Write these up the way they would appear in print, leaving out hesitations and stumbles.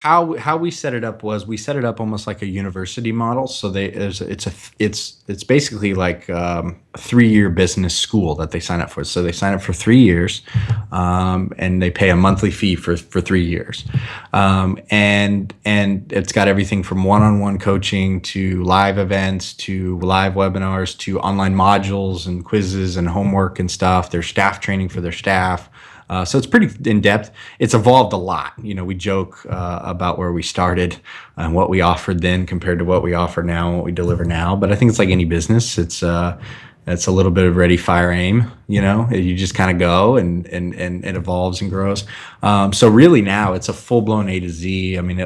How we set it up was we set it up almost like a university model. So it's basically like a 3-year business school that they sign up for. So they sign up for 3 years, and they pay a monthly fee for 3 years, and it's got everything from one-on-one coaching to live events to live webinars to online modules and quizzes and homework and stuff. There's staff training for their staff. So it's pretty in depth. It's evolved a lot. We joke about where we started and what we offered then compared to what we offer now and what we deliver now. But I think it's like any business. It's a little bit of ready, fire, aim. You just kind of go and it evolves and grows. So really now it's a full blown A to Z. I mean,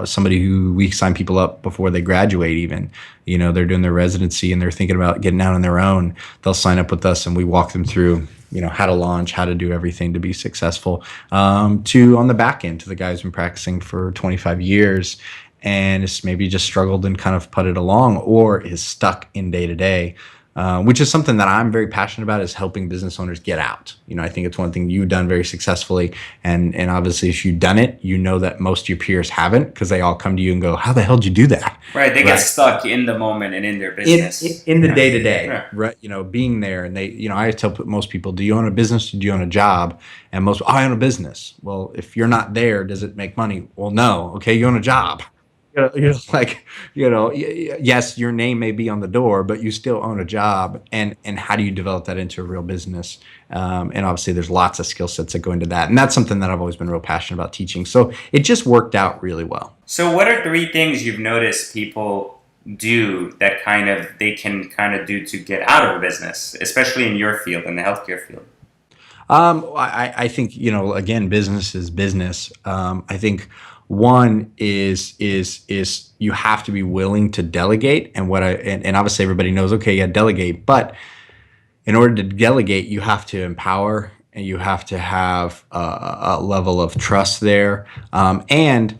somebody who we sign people up before they graduate even. They're doing their residency and they're thinking about getting out on their own. They'll sign up with us and we walk them through how to launch, how to do everything to be successful, to on the back end to the guy who's been practicing for 25 years and is maybe just struggled and kind of putted along or is stuck in day to day, which is something that I'm very passionate about, is helping business owners get out. I think it's one thing you've done very successfully. And obviously if you've done it, that most of your peers haven't, because they all come to you and go, how the hell did you do that? Right. They get stuck in the moment and in their business. In the day to day, right? Being there. And I tell most people, do you own a business? Or do you own a job? And I own a business. Well, if you're not there, does it make money? Well, no. Okay. You own a job. Yes, your name may be on the door, but you still own a job. And how do you develop that into a real business? And obviously there's lots of skill sets that go into that. And that's something that I've always been real passionate about teaching. So it just worked out really well. So what are 3 things you've noticed people do that they can do to get out of a business, especially in your field, in the healthcare field? I think, again, business is business. I think one is you have to be willing to delegate, and obviously everybody knows, okay, yeah, delegate, but in order to delegate, you have to empower and you have to have a level of trust there, and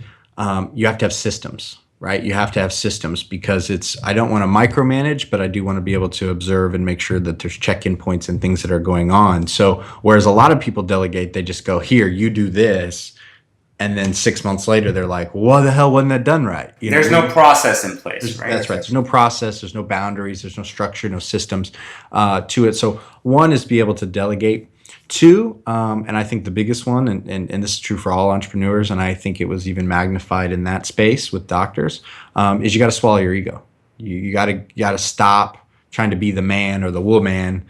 you have to have systems. Right? You have to have systems, because I don't want to micromanage, but I do want to be able to observe and make sure that there's check-in points and things that are going on. So whereas a lot of people delegate, they just go, here, you do this. And then 6 months later, they're like, what the hell wasn't that done right? There's no process in place, right? That's right. There's no process. There's no boundaries. There's no structure, no systems to it. So one is be able to delegate. 2, and I think the biggest one, and this is true for all entrepreneurs, and I think it was even magnified in that space with doctors, is you got to swallow your ego. You got to stop trying to be the man or the woman,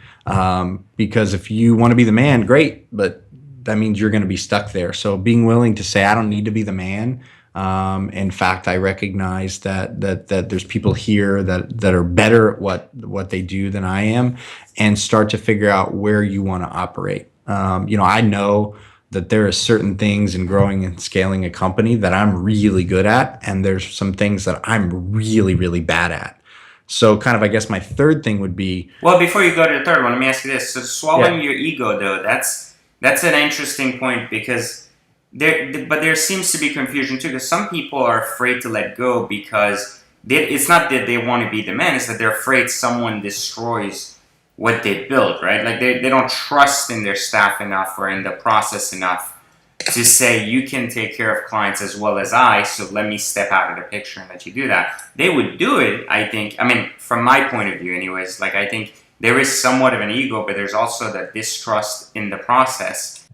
because if you want to be the man, great, but that means you're going to be stuck there. So being willing to say, I don't need to be the man. In fact, I recognize that there's people here that are better at what they do than I am, and start to figure out where you want to operate. I know that there are certain things in growing and scaling a company that I'm really good at, and there's some things that I'm really, really bad at. So kind of, I guess my third thing would be... Well, before you go to the third one, let me ask you this. So swallowing your ego, though, that's an interesting point, because there seems to be confusion too, because some people are afraid to let go because it's not that they want to be the man, it's that they're afraid someone destroys what they built, right? Like they don't trust in their staff enough or in the process enough to say, you can take care of clients as well as I, so let me step out of the picture and let you do that. They would do it, I think. I mean, from my point of view anyways, like I think there is somewhat of an ego, but there's also that distrust in the process.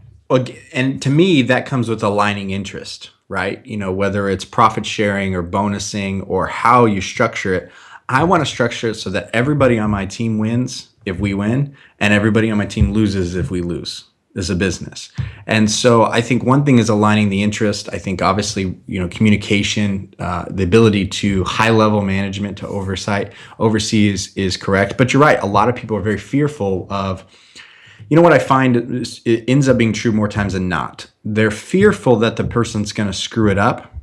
And to me, that comes with aligning interest, right? Whether it's profit sharing or bonusing or how you structure it. I want to structure it so that everybody on my team wins if we win, and everybody on my team loses if we lose as a business. And so I think one thing is aligning the interest. I think obviously, communication, the ability to high level management to oversee is correct. But you're right. A lot of people are very fearful of, what I find it ends up being true more times than not. They're fearful that the person's going to screw it up.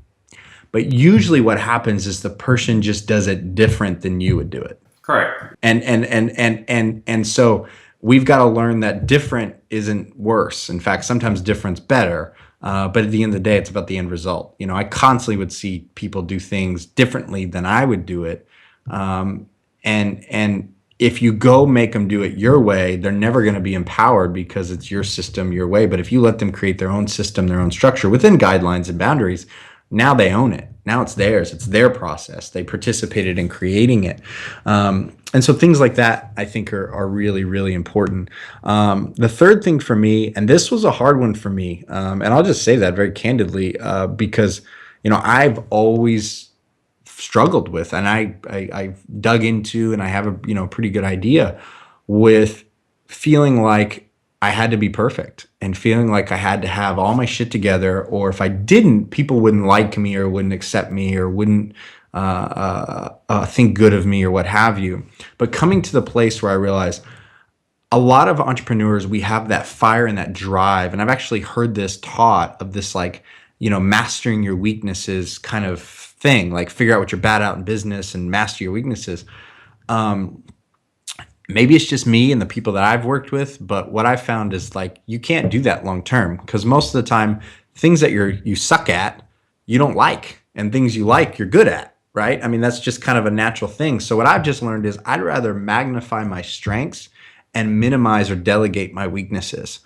But usually what happens is the person just does it different than you would do it. Correct. And so we've got to learn that different isn't worse. In fact, sometimes different's better. But at the end of the day, it's about the end result. I constantly would see people do things differently than I would do it. And if you go make them do it your way, they're never going to be empowered because it's your system, your way. But if you let them create their own system, their own structure within guidelines and boundaries, Now they own it. Now it's theirs. It's their process. They participated in creating it. And so things like that, I think, are really, really important. The third thing for me, and this was a hard one for me, and I'll just say that very candidly, because, I've always struggled with, and I dug into, and I have a, pretty good idea with feeling like I had to be perfect and feeling like I had to have all my shit together, or if I didn't, people wouldn't like me or wouldn't accept me or wouldn't think good of me or what have you. But coming to the place where I realized a lot of entrepreneurs, we have that fire and that drive. And I've actually heard this taught of this, like, mastering your weaknesses kind of thing, like figure out what you're bad at in business and master your weaknesses. Maybe it's just me and the people that I've worked with, but what I found is, like, you can't do that long term, because most of the time things that you suck at, you don't like, and things you like, you're good at, right? I mean, that's just kind of a natural thing. So what I've just learned is I'd rather magnify my strengths and minimize or delegate my weaknesses,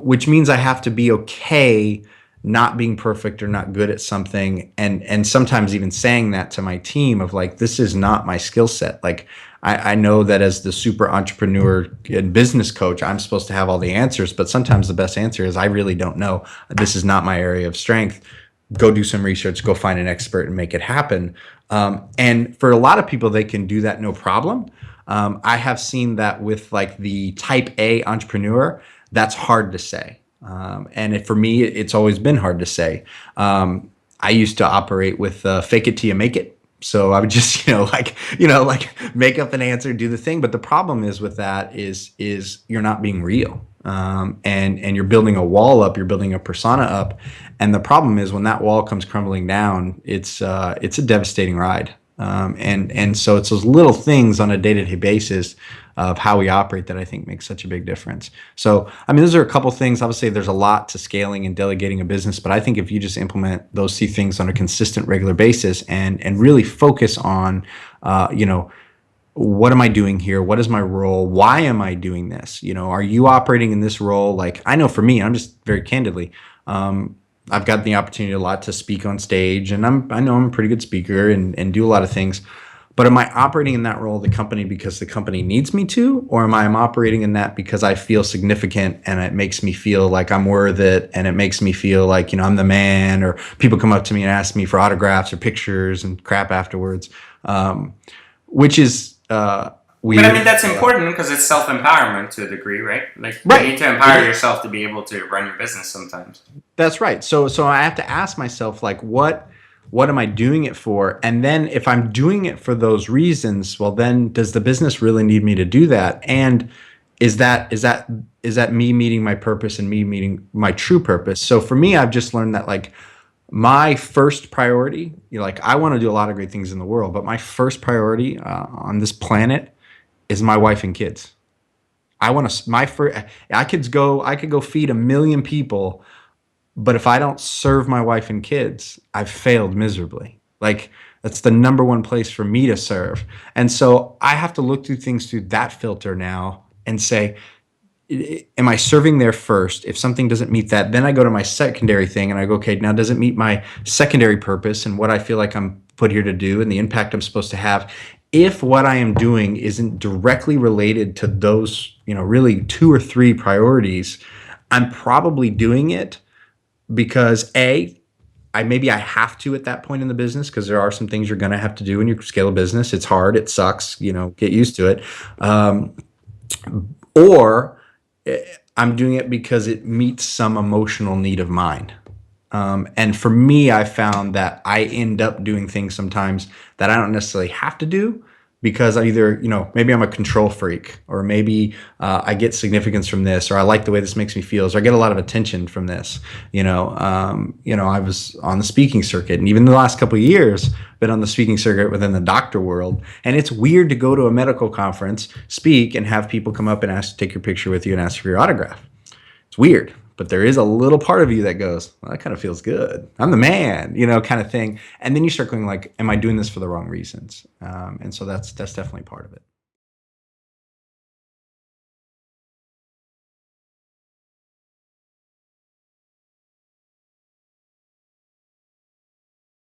which means I have to be okay not being perfect or not good at something, and sometimes even saying that to my team of, like, this is not my skill set. Like, I know that as the super entrepreneur and business coach, I'm supposed to have all the answers, but sometimes the best answer is I really don't know. This is not my area of strength. Go do some research, go find an expert and make it happen. And for a lot of people, they can do that no problem. I have seen that with, like, the type A entrepreneur, that's hard to say. For me, it's always been hard to say. I used to operate with fake it till you make it. So I would just, make up an answer, do the thing. But the problem is with that is you're not being real. And you're building a wall up, you're building a persona up. And the problem is when that wall comes crumbling down, it's a devastating ride. So it's those little things on a day-to-day basis of how we operate that I think makes such a big difference. So, I mean, those are a couple things. Obviously, there's a lot to scaling and delegating a business, but I think if you just implement those key things on a consistent, regular basis and really focus on, what am I doing here? What is my role? Why am I doing this? Are you operating in this role? Like, I know for me, I'm just very candidly, I've got the opportunity a lot to speak on stage, and I know I'm a pretty good speaker and do a lot of things. But am I operating in that role of the company because the company needs me to, or am I operating in that because I feel significant and it makes me feel like I'm worth it, and it makes me feel like, I'm the man, or people come up to me and ask me for autographs or pictures and crap afterwards, which is weird. But I mean, that's important because it's self-empowerment to a degree, right? Like, Right. you need to empower yourself to be able to run your business sometimes. That's right. So I have to ask myself, like, what am I doing it for? And then if I'm doing it for those reasons, well, then does the business really need me to do that? And is that me meeting my purpose and me meeting my true purpose? So for me, I've just learned that, like, my first priority, I want to do a lot of great things in the world, but my first priority on this planet is my wife and kids. I could go feed 1 million people, but if I don't serve my wife and kids, I've failed miserably. Like, that's the number one place for me to serve. And so I have to look through things through that filter now and say, am I serving there first? If something doesn't meet that, then I go to my secondary thing and I go, okay, now does it meet my secondary purpose and what I feel like I'm put here to do and the impact I'm supposed to have? If what I am doing isn't directly related to those, really 2 or 3 priorities, I'm probably doing it because I have to at that point in the business, because there are some things you're going to have to do when you scale a business. It's hard. It sucks. Get used to it. Or I'm doing it because it meets some emotional need of mine. And for me, I found that I end up doing things sometimes that I don't necessarily have to do, because I either, maybe I'm a control freak, or maybe I get significance from this, or I like the way this makes me feel, or I get a lot of attention from this. I was on the speaking circuit, and even the last couple of years, been on the speaking circuit within the doctor world. And it's weird to go to a medical conference, speak, and have people come up and ask to take your picture with you and ask for your autograph. It's weird. But there is a little part of you that goes, well, that kind of feels good. I'm the man, kind of thing. And then you start going, like, am I doing this for the wrong reasons? And so that's definitely part of it.